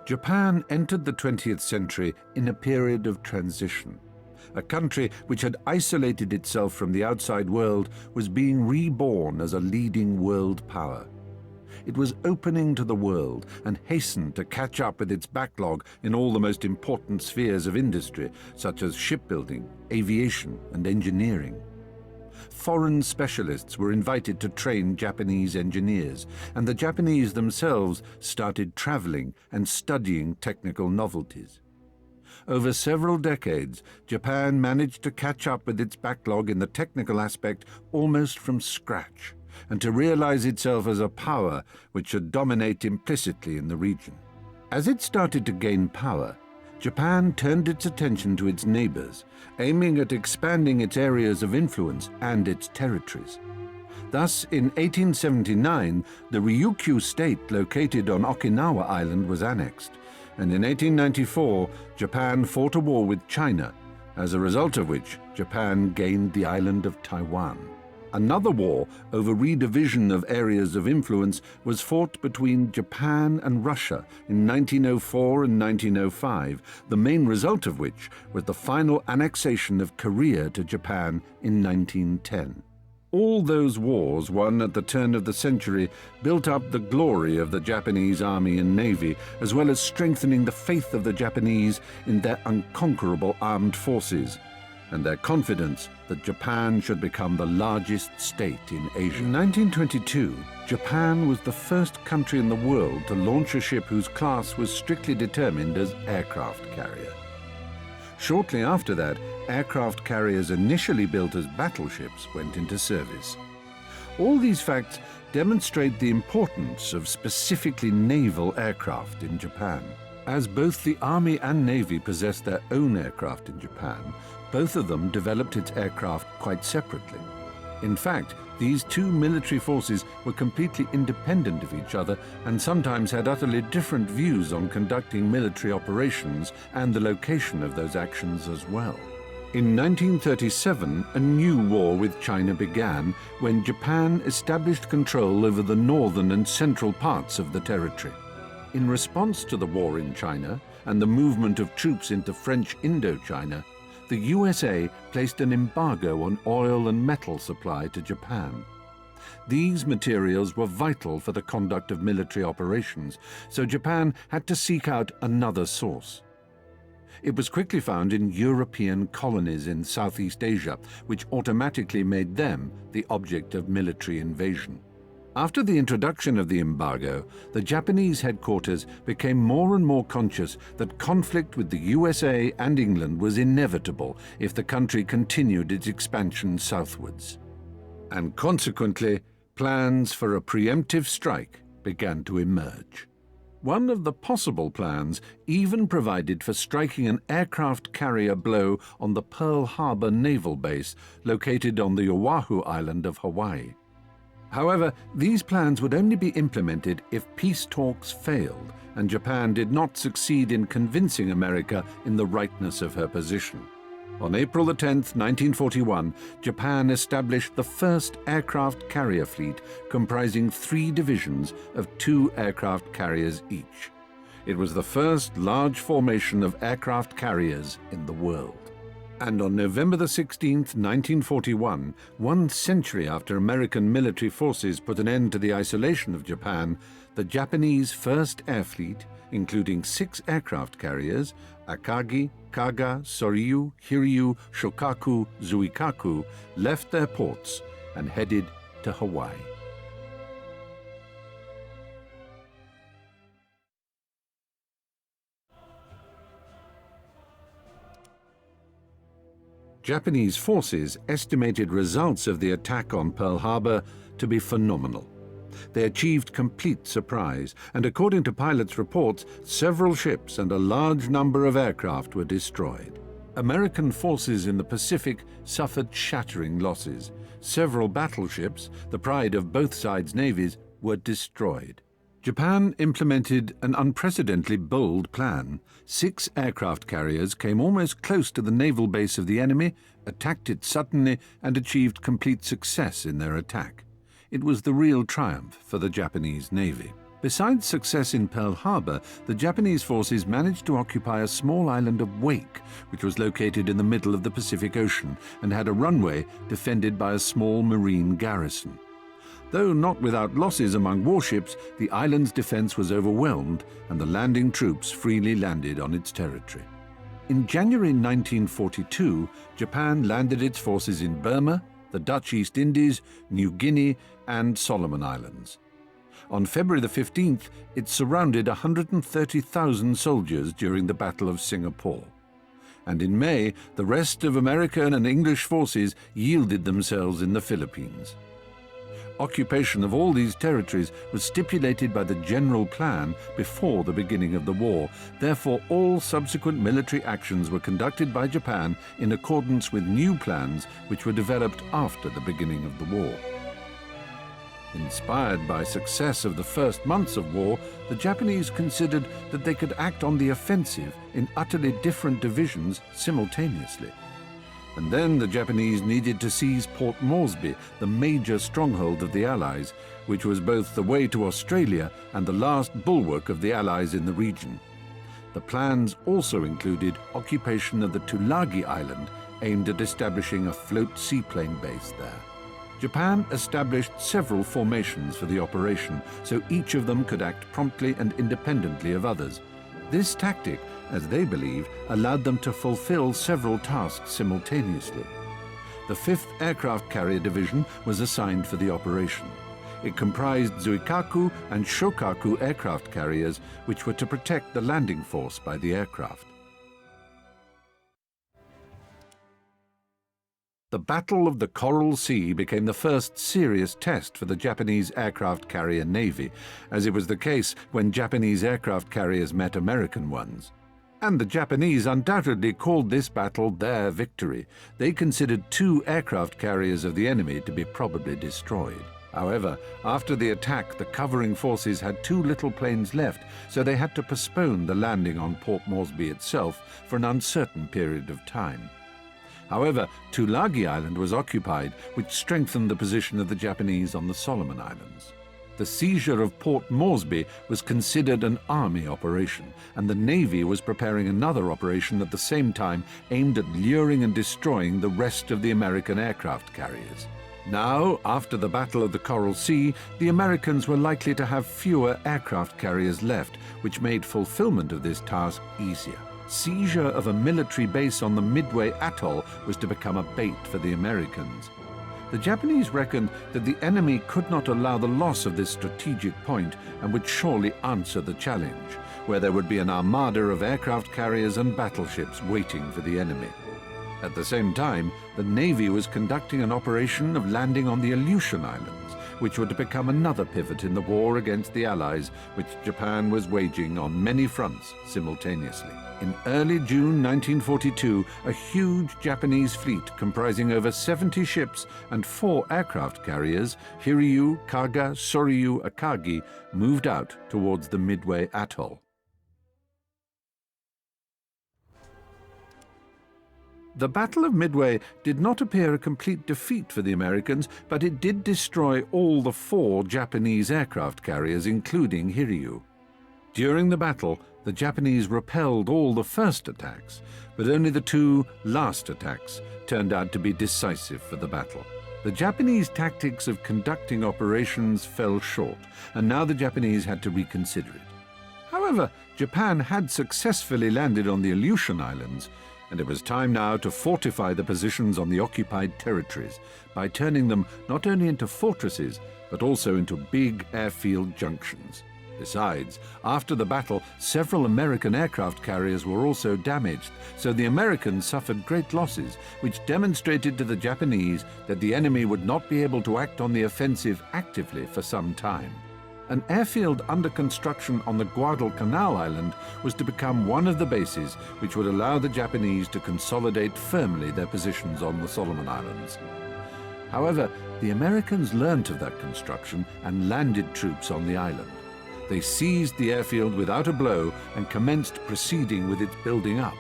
Japan entered the 20th century in a period of transition. A country which had isolated itself from the outside world was being reborn as a leading world power. It was opening to the world and hastened to catch up with its backlog in all the most important spheres of industry, such as shipbuilding, aviation, and engineering. Foreign specialists were invited to train Japanese engineers, and the Japanese themselves started traveling and studying technical novelties. Over several decades, Japan managed to catch up with its backlog in the technical aspect almost from scratch, and to realize itself as a power which should dominate implicitly in the region. As it started to gain power, Japan turned its attention to its neighbors, aiming at expanding its areas of influence and its territories. Thus, in 1879, the Ryukyu state located on Okinawa Island was annexed, and in 1894, Japan fought a war with China, as a result of which Japan gained the island of Taiwan. Another war over redivision of areas of influence was fought between Japan and Russia in 1904 and 1905, the main result of which was the final annexation of Korea to Japan in 1910. All those wars won at the turn of the century built up the glory of the Japanese army and navy, as well as strengthening the faith of the Japanese in their unconquerable armed forces, and their confidence that Japan should become the largest state in Asia. In 1922, Japan was the first country in the world to launch a ship whose class was strictly determined as aircraft carrier. Shortly after that, aircraft carriers initially built as battleships went into service. All these facts demonstrate the importance of specifically naval aircraft in Japan. As both the Army and Navy possessed their own aircraft in Japan, both of them developed its aircraft quite separately. In fact, these two military forces were completely independent of each other and sometimes had utterly different views on conducting military operations and the location of those actions as well. In 1937, a new war with China began when Japan established control over the northern and central parts of the territory. In response to the war in China and the movement of troops into French Indochina, the USA placed an embargo on oil and metal supply to Japan. These materials were vital for the conduct of military operations, so Japan had to seek out another source. It was quickly found in European colonies in Southeast Asia, which automatically made them the object of military invasion. After the introduction of the embargo, the Japanese headquarters became more and more conscious that conflict with the USA and England was inevitable if the country continued its expansion southwards. And consequently, plans for a preemptive strike began to emerge. One of the possible plans even provided for striking an aircraft carrier blow on the Pearl Harbor naval base located on the Oahu island of Hawaii. However, these plans would only be implemented if peace talks failed and Japan did not succeed in convincing America in the rightness of her position. On April 10, 1941, Japan established the first aircraft carrier fleet comprising 3 divisions of 2 aircraft carriers each. It was the first large formation of aircraft carriers in the world. And on November 16, 1941, 1 century after American military forces put an end to the isolation of Japan, the Japanese First Air Fleet, including 6 aircraft carriers, Akagi, Kaga, Soryu, Hiryu, Shokaku, Zuikaku, left their ports and headed to Hawaii. Japanese forces estimated results of the attack on Pearl Harbor to be phenomenal. They achieved complete surprise, and according to pilots' reports, several ships and a large number of aircraft were destroyed. American forces in the Pacific suffered shattering losses. Several battleships, the pride of both sides' navies, were destroyed. Japan implemented an unprecedentedly bold plan. 6 aircraft carriers came almost close to the naval base of the enemy, attacked it suddenly, and achieved complete success in their attack. It was the real triumph for the Japanese Navy. Besides success in Pearl Harbor, the Japanese forces managed to occupy a small island of Wake, which was located in the middle of the Pacific Ocean and had a runway defended by a small marine garrison. Though not without losses among warships, the island's defense was overwhelmed and the landing troops freely landed on its territory. In January 1942, Japan landed its forces in Burma, the Dutch East Indies, New Guinea, and Solomon Islands. On February the 15th, it surrounded 130,000 soldiers during the Battle of Singapore. And in May, the rest of American and English forces yielded themselves in the Philippines. Occupation of all these territories was stipulated by the General Plan before the beginning of the war. Therefore, all subsequent military actions were conducted by Japan in accordance with new plans which were developed after the beginning of the war. Inspired by success of the first months of war, the Japanese considered that they could act on the offensive in utterly different divisions simultaneously. And then the Japanese needed to seize Port Moresby, the major stronghold of the Allies, which was both the way to Australia and the last bulwark of the Allies in the region. The plans also included occupation of the Tulagi Island, aimed at establishing a float seaplane base there. Japan established several formations for the operation, so each of them could act promptly and independently of others. This tactic, as they believed, allowed them to fulfill several tasks simultaneously. The 5th Aircraft Carrier Division was assigned for the operation. It comprised Zuikaku and Shokaku aircraft carriers, which were to protect the landing force by the aircraft. The Battle of the Coral Sea became the first serious test for the Japanese aircraft carrier navy, as it was the case when Japanese aircraft carriers met American ones. And the Japanese undoubtedly called this battle their victory. They considered 2 aircraft carriers of the enemy to be probably destroyed. However, after the attack, the covering forces had 2 little planes left, so they had to postpone the landing on Port Moresby itself for an uncertain period of time. However, Tulagi Island was occupied, which strengthened the position of the Japanese on the Solomon Islands. The seizure of Port Moresby was considered an army operation, and the Navy was preparing another operation at the same time aimed at luring and destroying the rest of the American aircraft carriers. Now, after the Battle of the Coral Sea, the Americans were likely to have fewer aircraft carriers left, which made fulfillment of this task easier. Seizure of a military base on the Midway Atoll was to become a bait for the Americans. The Japanese reckoned that the enemy could not allow the loss of this strategic point and would surely answer the challenge, where there would be an armada of aircraft carriers and battleships waiting for the enemy. At the same time, the Navy was conducting an operation of landing on the Aleutian Islands, which were to become another pivot in the war against the Allies, which Japan was waging on many fronts simultaneously. In early June 1942, a huge Japanese fleet comprising over 70 ships and 4 aircraft carriers, Hiryu, Kaga, Soryu, Akagi, moved out towards the Midway Atoll. The Battle of Midway did not appear a complete defeat for the Americans, but it did destroy all the 4 Japanese aircraft carriers, including Hiryu. During the battle, the Japanese repelled all the first attacks, but only the 2 last attacks turned out to be decisive for the battle. The Japanese tactics of conducting operations fell short, and now the Japanese had to reconsider it. However, Japan had successfully landed on the Aleutian Islands, and it was time now to fortify the positions on the occupied territories by turning them not only into fortresses, but also into big airfield junctions. Besides, after the battle, several American aircraft carriers were also damaged, so the Americans suffered great losses, which demonstrated to the Japanese that the enemy would not be able to act on the offensive actively for some time. An airfield under construction on the Guadalcanal Island was to become one of the bases which would allow the Japanese to consolidate firmly their positions on the Solomon Islands. However, the Americans learnt of that construction and landed troops on the island. They seized the airfield without a blow and commenced proceeding with its building up.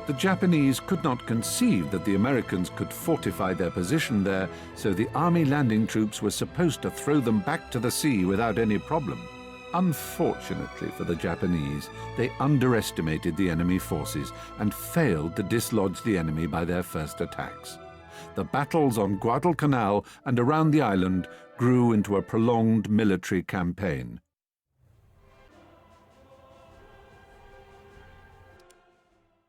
The Japanese could not conceive that the Americans could fortify their position there, so the army landing troops were supposed to throw them back to the sea without any problem. Unfortunately for the Japanese, they underestimated the enemy forces and failed to dislodge the enemy by their first attacks. The battles on Guadalcanal and around the island grew into a prolonged military campaign.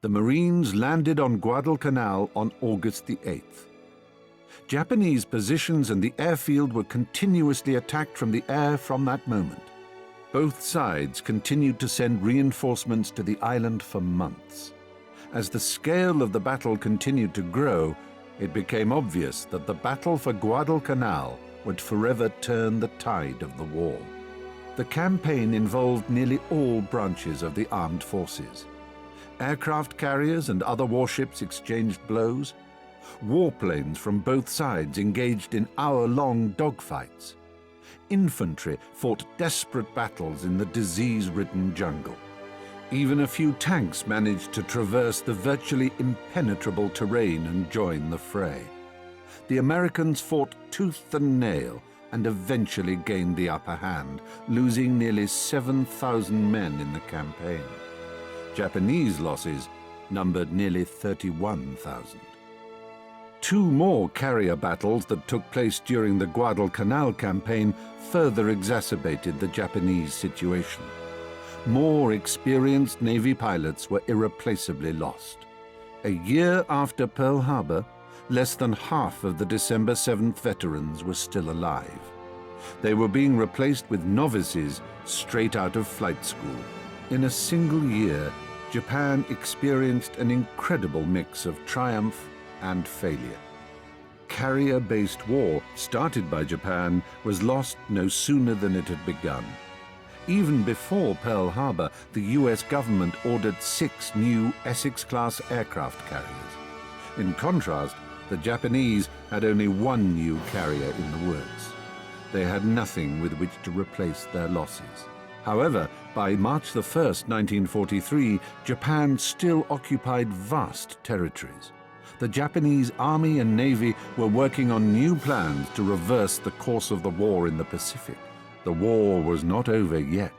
The Marines landed on Guadalcanal on August the 8th. Japanese positions and the airfield were continuously attacked from the air from that moment. Both sides continued to send reinforcements to the island for months. As the scale of the battle continued to grow, it became obvious that the battle for Guadalcanal would forever turn the tide of the war. The campaign involved nearly all branches of the armed forces. Aircraft carriers and other warships exchanged blows. Warplanes from both sides engaged in hour-long dogfights. Infantry fought desperate battles in the disease-ridden jungle. Even a few tanks managed to traverse the virtually impenetrable terrain and join the fray. The Americans fought tooth and nail and eventually gained the upper hand, losing nearly 7,000 men in the campaign. Japanese losses numbered nearly 31,000. Two more carrier battles that took place during the Guadalcanal campaign further exacerbated the Japanese situation. More experienced Navy pilots were irreplaceably lost. A year after Pearl Harbor, less than half of the December 7th veterans were still alive. They were being replaced with novices straight out of flight school. In a single year, Japan experienced an incredible mix of triumph and failure. Carrier-based war, started by Japan, was lost no sooner than it had begun. Even before Pearl Harbor, the US government ordered 6 new Essex-class aircraft carriers. In contrast, the Japanese had only 1 new carrier in the works. They had nothing with which to replace their losses. However, by March 1st, 1943, Japan still occupied vast territories. The Japanese Army and Navy were working on new plans to reverse the course of the war in the Pacific. The war was not over yet.